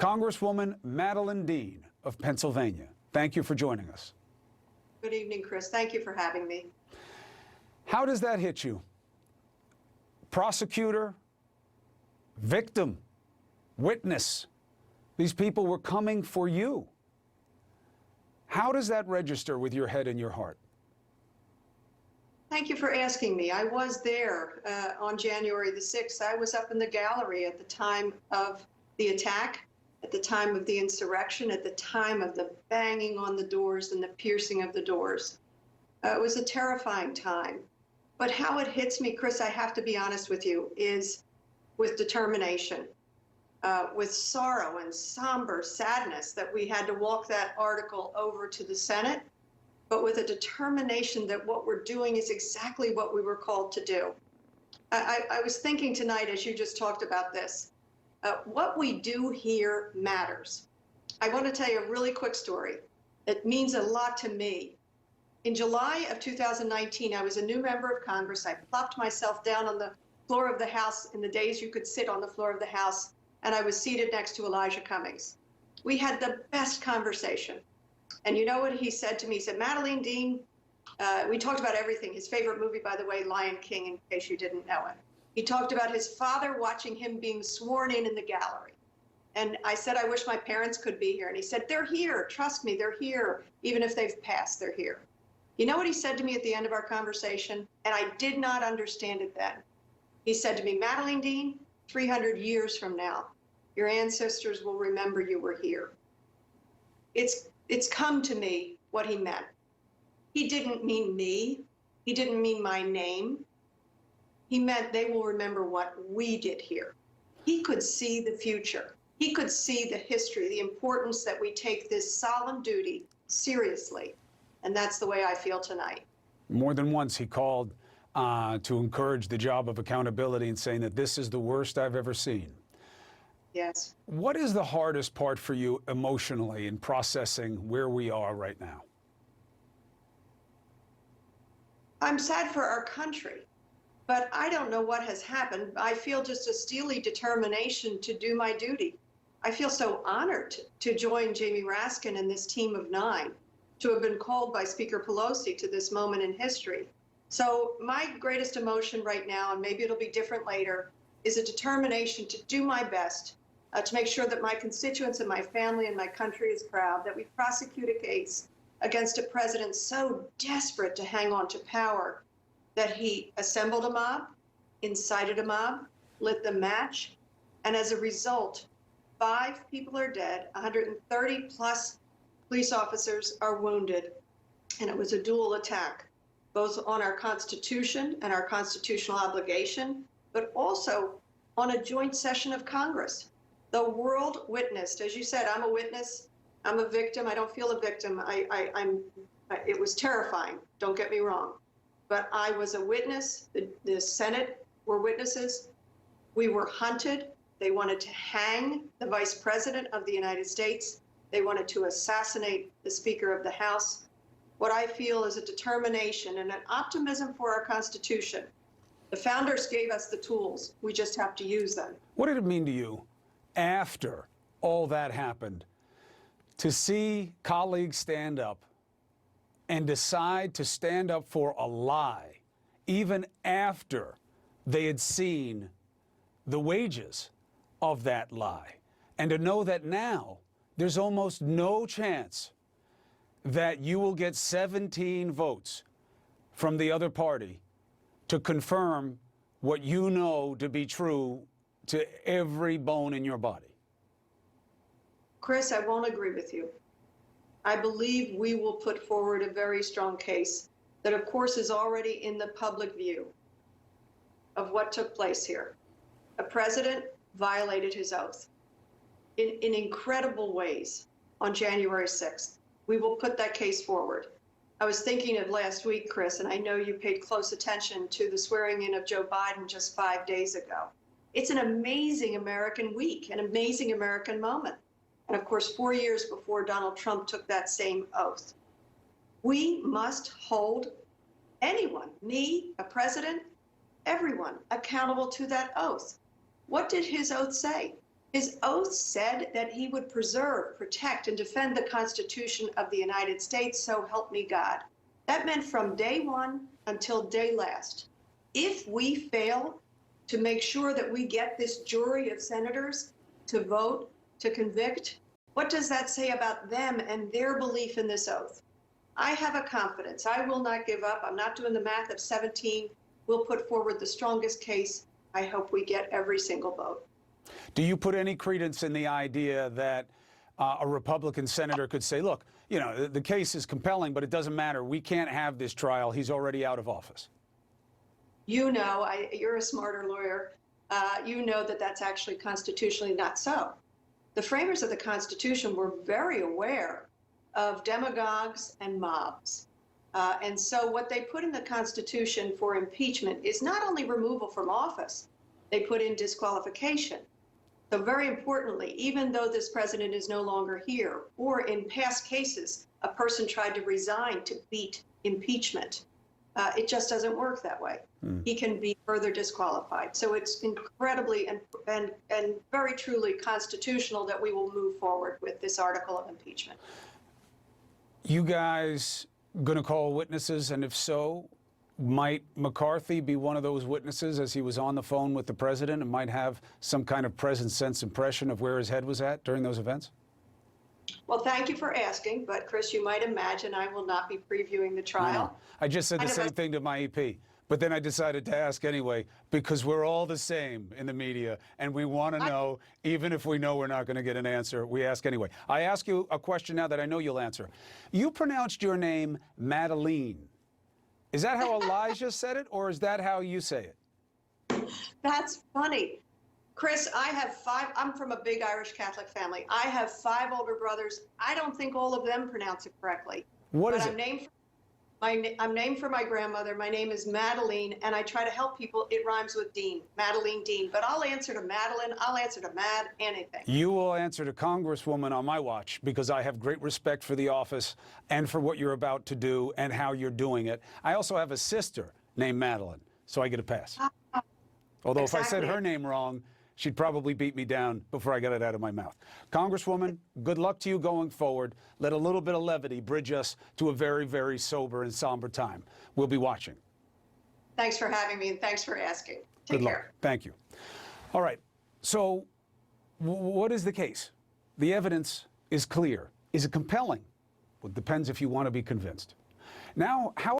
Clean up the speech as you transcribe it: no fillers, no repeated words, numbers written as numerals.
Congresswoman Madeleine Dean of Pennsylvania, thank you for joining us. Good evening, Chris. Thank you for having me. How does that hit you? Prosecutor, victim, witness. These people were coming for you. How does that register with your head and your heart? Thank you for asking me. I was there on January the 6th. I was up in the gallery at the time of the attack, at the time of the insurrection, at the time of the banging on the doors and the piercing of the doors. It was a terrifying time. But how it hits me, Chris, I have to be honest with you, is with determination, with sorrow and somber sadness that we had to walk that article over to the Senate, but with a determination that what we're doing is exactly what we were called to do. I was thinking tonight, as you just talked about this, what we do here matters. I want to tell you a really quick story. It means a lot to me. In July of 2019, I was a new member of Congress. I plopped myself down on the floor of the House in the days you could sit on the floor of the House, and I was seated next to Elijah Cummings. We had the best conversation. And you know what he said to me? He said, Madeleine Dean, we talked about everything. His favorite movie, by the way, Lion King, in case you didn't know it. He talked about his father watching him being sworn in the gallery. And I said, I wish my parents could be here. And he said, they're here. Trust me, they're here. Even if they've passed, they're here. You know what he said to me at the end of our conversation? And I did not understand it then. He said to me, Madeleine Dean, 300 years from now, your ancestors will remember you were here. It's come to me what he meant. He didn't mean me. He didn't mean my name. He meant they will remember what we did here. He could see the future. He could see the history, the importance that we take this solemn duty seriously. And that's the way I feel tonight. More than once he called to encourage the job of accountability and saying that this is the worst I've ever seen. Yes. What is the hardest part for you emotionally in processing where we are right now? I'm sad for our country, but I don't know what has happened. I feel just a steely determination to do my duty. I feel so honored to join Jamie Raskin and this team of 9, to have been called by Speaker Pelosi to this moment in history. So my greatest emotion right now, and maybe it'll be different later, is a determination to do my best to make sure that my constituents and my family and my country is proud, that we prosecute a case against a president so desperate to hang on to power that he assembled a mob, incited a mob, lit the match, and as a result, 5 people are dead, 130 plus police officers are wounded, and it was a dual attack, both on our Constitution and our constitutional obligation, but also on a joint session of Congress. The world witnessed, as you said, I'm a witness, I'm a victim, I don't feel a victim. It was terrifying, don't get me wrong, but I was a witness, the Senate were witnesses, we were hunted, they wanted to hang the Vice President of the United States, they wanted to assassinate the Speaker of the House. What I feel is a determination and an optimism for our Constitution. The founders gave us the tools. We just have to use them. What did it mean to you after all that happened to see colleagues stand up and decide to stand up for a lie, even after they had seen the wages of that lie, and to know that now there's almost no chance that you will get 17 votes from the other party to confirm what you know to be true to every bone in your body? Chris, I won't agree with you. I believe we will put forward a very strong case that, of course, is already in the public view of what took place here. A president violated his oath in incredible ways on January 6th. We will put that case forward. I was thinking of last week, Chris, and I know you paid close attention to the swearing in of Joe Biden just 5 days ago. It's an amazing American week, an amazing American moment. And of course, 4 years before Donald Trump took that same oath. We must hold anyone, me, a president, everyone, accountable to that oath. What did his oath say? His oath said that he would preserve, protect, and defend the Constitution of the United States, so help me God. That meant from day one until day last. If we fail to make sure that we get this jury of senators to vote, to convict, what does that say about them and their belief in this oath? I have a confidence. I will not give up. I'm not doing the math of 17. We'll put forward the strongest case. I hope we get every single vote. Do you put any credence in the idea that a Republican senator could say, look, you know, the case is compelling, but it doesn't matter. We can't have this trial. He's already out of office. You know, you're a smarter lawyer. You know that that's actually constitutionally not so. The framers of the Constitution were very aware of demagogues and mobs. And so what they put in the Constitution for impeachment is not only removal from office, they put in disqualification. So very importantly, even though this president is no longer here, or in past cases, a person tried to resign to beat impeachment, it just doesn't work that way. He can be further disqualified. So it's incredibly and very truly constitutional that we will move forward with this article of impeachment. You guys going to call witnesses? And if so, might McCarthy be one of those witnesses as he was on the phone with the president and might have some kind of present sense impression of where his head was at during those events? Well, thank you for asking, but Chris, you might imagine I will not be previewing the trial. I just said the same thing to my EP, but then I decided to ask anyway because we're all the same in the media and we want to know, even if we know we're not going to get an answer, we ask anyway. I ask you a question now that I know you'll answer. You pronounced your name Madeleine. Is that how Elijah said it, or is that how you say it? That's funny. Chris, I have 5, I'm from a big Irish Catholic family. I have 5 older brothers. I don't think all of them pronounce it correctly. What is I'm it? I'm named for my grandmother. My name is Madeleine, and I try to help people. It rhymes with Dean, Madeleine Dean. But I'll answer to Madeline. I'll answer to Mad, anything. You will answer to Congresswoman on my watch because I have great respect for the office and for what you're about to do and how you're doing it. I also have a sister named Madeleine, so I get a pass. Although if I said her name wrong, she'd probably beat me down before I got it out of my mouth. Congresswoman, good luck to you going forward. Let a little bit of levity bridge us to a very, very sober and somber time. We'll be watching. Thanks for having me, and thanks for asking. Take Good care. luck. Thank you. All right. So what is the case? The evidence is clear. Is it compelling? Well, it depends if you want to be convinced. Now, how